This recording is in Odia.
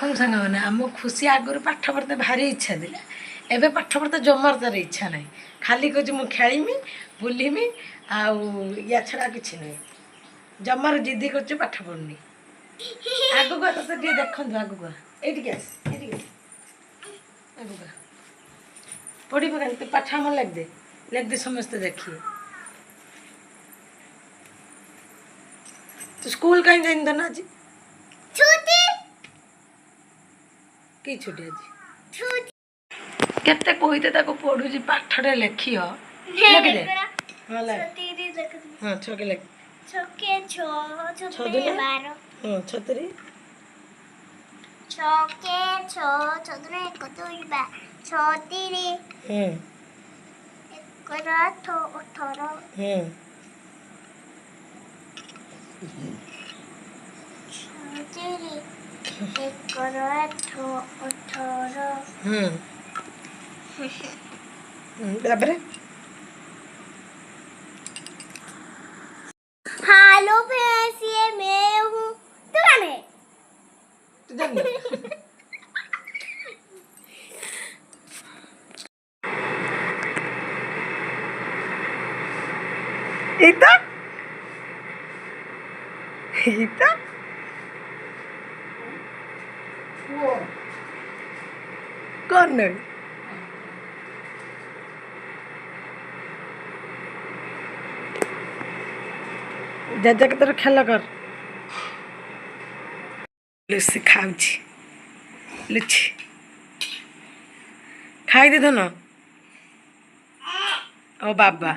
ଦେଖନ୍ତୁ ସାଙ୍ଗମାନେ ଆମ ଖୁସି ଆଗରୁ ପାଠ ପଢ଼ତେ ଭାରି ଇଚ୍ଛା ଥିଲା। ଏବେ ପାଠ ପଢ଼ତେ ଜମାର ତାର ଇଚ୍ଛା ନାହିଁ। ଖାଲି କହୁଛି ମୁଁ ଖେଳିମି ବୁଲିମି ଆଉ ୟା ଛଡ଼ା କିଛି ନୁହେଁ। ଜମାରୁ ଜିଦି କରୁଛି ପାଠ ପଢ଼ୁନି। ଆଗକୁ ଆସ ସେ ଟିକେ ଦେଖନ୍ତୁ ଆଗକୁ ଏଇଠିକି ଆସ ଏଇଠିକି ଆଗକୁ ପଢ଼ି ପକାନ୍ତି ତୁ ପାଠ ଆମର ଲେଖିଦେ ସମସ୍ତେ ଦେଖିବେ। ତୁ ସ୍କୁଲ କାହିଁ ଯାଇନି ତ ନା ଆଜି କି ଛୁଟି ଆଜି କେତେ କହିତେ ତାକୁ ପଢ଼ୁଛି ପାଠଟେ ଲେଖିଅ ଲେଖିଦେ ହଁ ହଁ ଛକେ ଲେଖ ଛଦୁନେ ହଁ ଛତୁରି ଛକେ ଛ ଛଦୁନେ ଏକ ଦୁଇ ବା ଛତିରି ଏକର ଆଠ ଅଠର ଛତିରି ଏକର ଆଠ ଅଠର ତାପରେ हेलो फ्रेंड्स ये मैं हूँ तू कौन है तू जान Ita Ita कौन है जजा के तरह खेल कर लुसी खाऊची लुची खाई दे धन ओ बाबा